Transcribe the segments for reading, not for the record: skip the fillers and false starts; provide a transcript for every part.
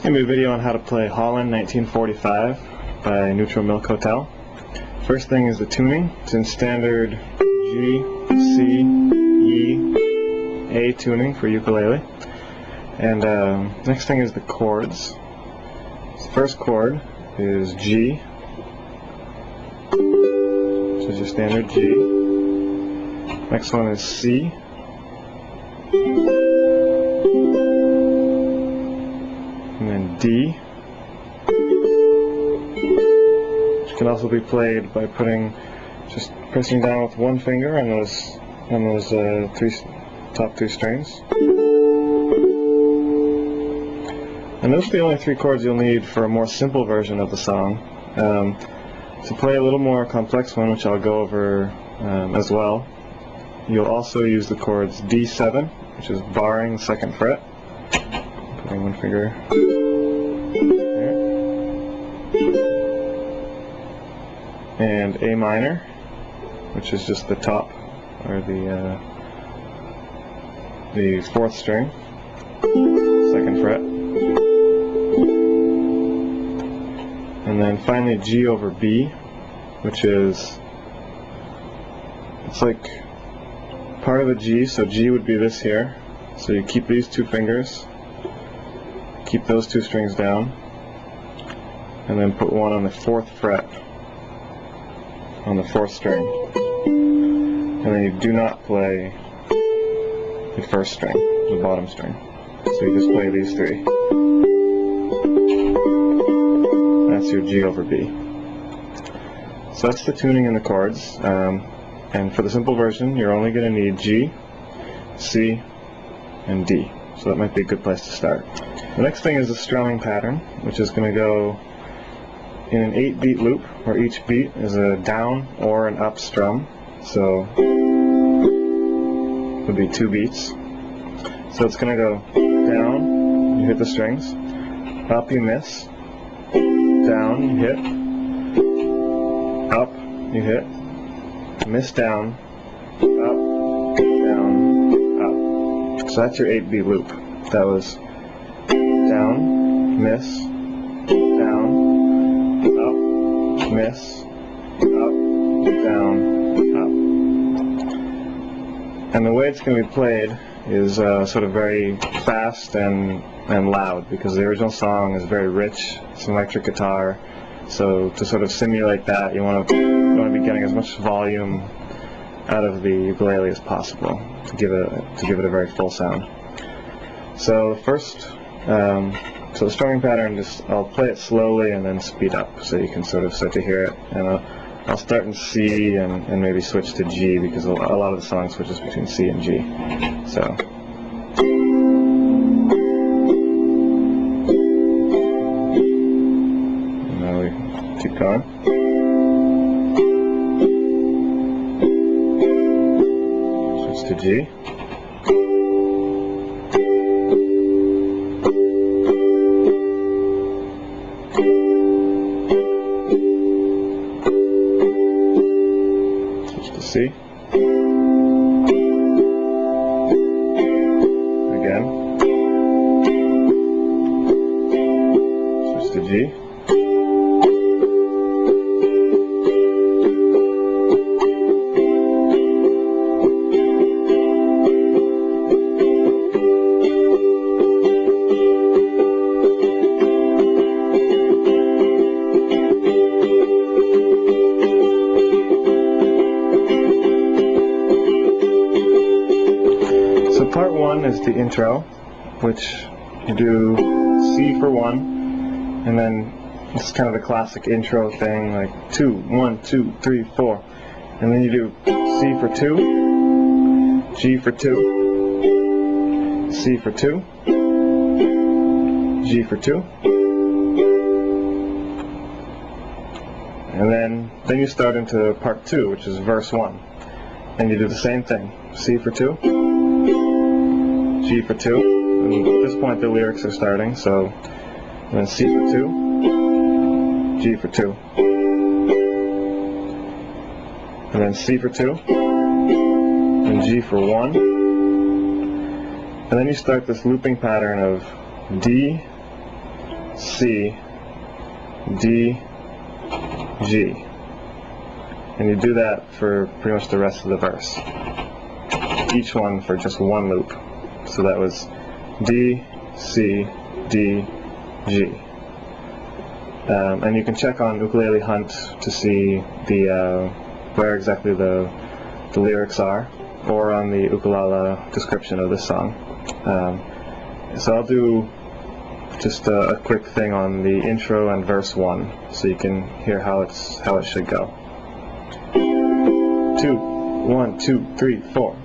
going to be a video on how to play Holland 1945 by Neutral Milk Hotel. First thing is the tuning. It's in standard G, C, E, A tuning for ukulele. And next thing is the chords. The first chord is G, which is your standard G. Next one is C. And then D, which can also be played by just pressing down with one finger on those top three strings. And those are the only three chords you'll need for a more simple version of the song. To play a little more complex one, which I'll go over as well, you'll also use the chords D7, which is barring the second fret. Putting one finger there. And A minor, which is just the top, or the fourth string, second fret. And then finally G over B, which is, it's like part of the G, so G would be this here. So you keep these two fingers, keep those two strings down, and then put one on the fourth fret on the fourth string. And then you do not play the first string, the bottom string. So you just play these three. That's your G over B. So that's the tuning and the chords. And for the simple version, you're only going to need G, C, and D. So that might be a good place to start. The next thing is the strumming pattern, which is going to go in an 8-beat loop, where each beat is a down or an up strum. So it would be 2 beats. So it's going to go down, you hit the strings, up you miss, down you hit, up you hit, miss down, up, down, up. So that's your 8-beat loop. That was down, miss, down, up, miss, up, down, up. And the way it's going to be played is sort of very fast and loud, because the original song is very rich. It's an electric guitar. So to sort of simulate that, you want to be getting as much volume out of the ukulele as possible to give it a very full sound. So first, so the strumming pattern, I'll play it slowly and then speed up, so you can sort of start to hear it. And I'll start in C and maybe switch to G, because a lot of the song switches between C and G. So. Keep going. Switch to G. Switch to C. Again. Switch to G. Part 1 is the intro, which you do C for 1, and then it's kind of the classic intro thing, like 2, 1, 2, 3, 4, and then you do C for 2, G for 2, C for 2, G for 2, and then you start into part 2, which is verse 1, and you do the same thing, C for 2, G for 2, and at this point the lyrics are starting, so then C for 2, G for 2, and then C for 2, and G for 1, and then you start this looping pattern of D, C, D, G. And you do that for pretty much the rest of the verse. Each one for just one loop. So that was D, C, D, G. And you can check on Ukulele Hunt to see where exactly the lyrics are, or on the ukulala description of this song. So I'll do just a quick thing on the intro and verse 1, so you can hear how it should go. 2, 1, 2, 3, 4.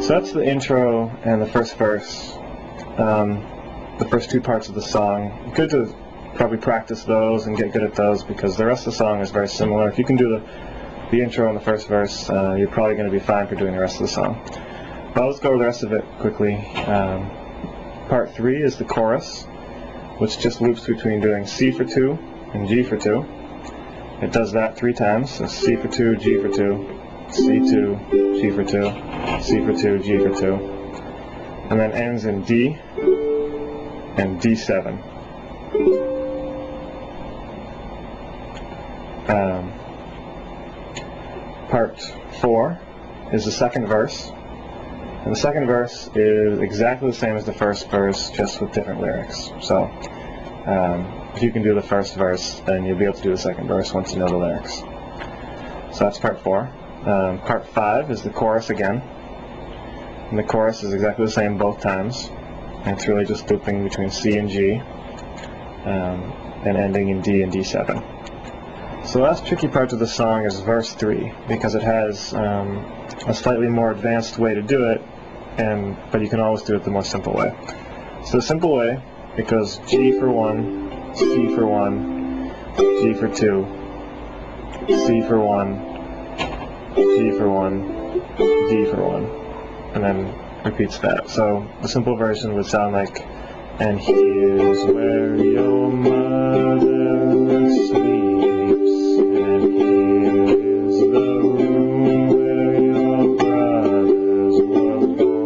So that's the intro and the first verse, the first two parts of the song. Good to probably practice those and get good at those, because the rest of the song is very similar. If you can do the intro and the first verse, you're probably going to be fine for doing the rest of the song. But let's go over the rest of it quickly. Part 3 is the chorus, which just loops between doing C for 2 and G for 2. It does that 3 times, so C for 2, G for 2, C2, G for 2, C for 2, G for 2, and then ends in D and D7. Part 4 is the second verse, and the second verse is exactly the same as the first verse, just with different lyrics. So if you can do the first verse, then you'll be able to do the second verse once you know the lyrics. So that's part 4. Part 5 is the chorus again, and the chorus is exactly the same both times, and it's really just looping between C and G, and ending in D and D7. So the last tricky part of the song is verse 3, because it has a slightly more advanced way to do it, but you can always do it the more simple way. So the simple way, it goes G for 1, C for 1, G for 2, C for 1, G for 1, D for 1, and then repeats that. So the simple version would sound like, and here's where your mother sleeps, and here's the room where your brothers were born.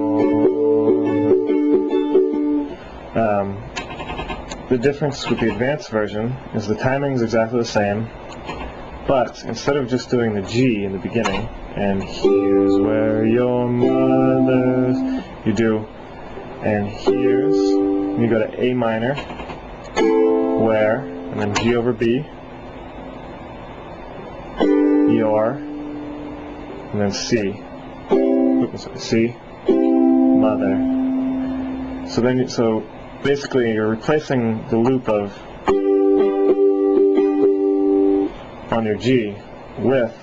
The difference with the advanced version is the timing is exactly the same, but instead of just doing the G in the beginning, and here's where your mother's, you do, and here's, and you go to A minor, where, and then G over B, your, and then C, C, mother. So basically you're replacing the loop of on your G with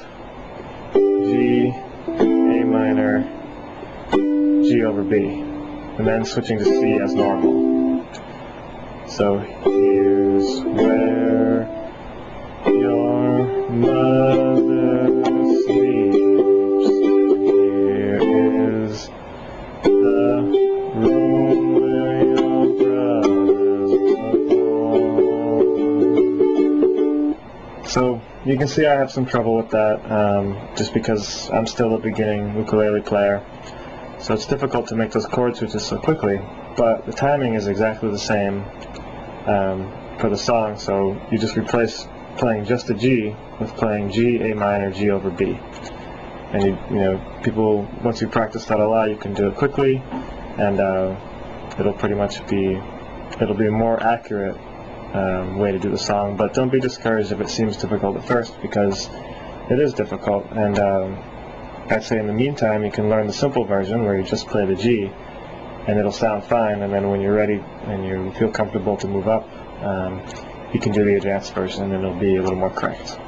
G, A minor, G over B, and then switching to C as normal. So here's where your mother sleeps, here is the room where your brothers were born. So you can see I have some trouble with that, just because I'm still a beginning ukulele player. So it's difficult to make those chord switches so quickly, but the timing is exactly the same for the song, so you just replace playing just a G with playing G, A minor, G over B. And you know, people, once you practice that a lot, you can do it quickly, and it'll pretty much be, it'll be a more accurate way to do the song. But don't be discouraged if it seems difficult at first, because it is difficult, and I'd say in the meantime you can learn the simple version where you just play the G, and it'll sound fine, and then when you're ready and you feel comfortable to move up, you can do the advanced version and it'll be a little more correct.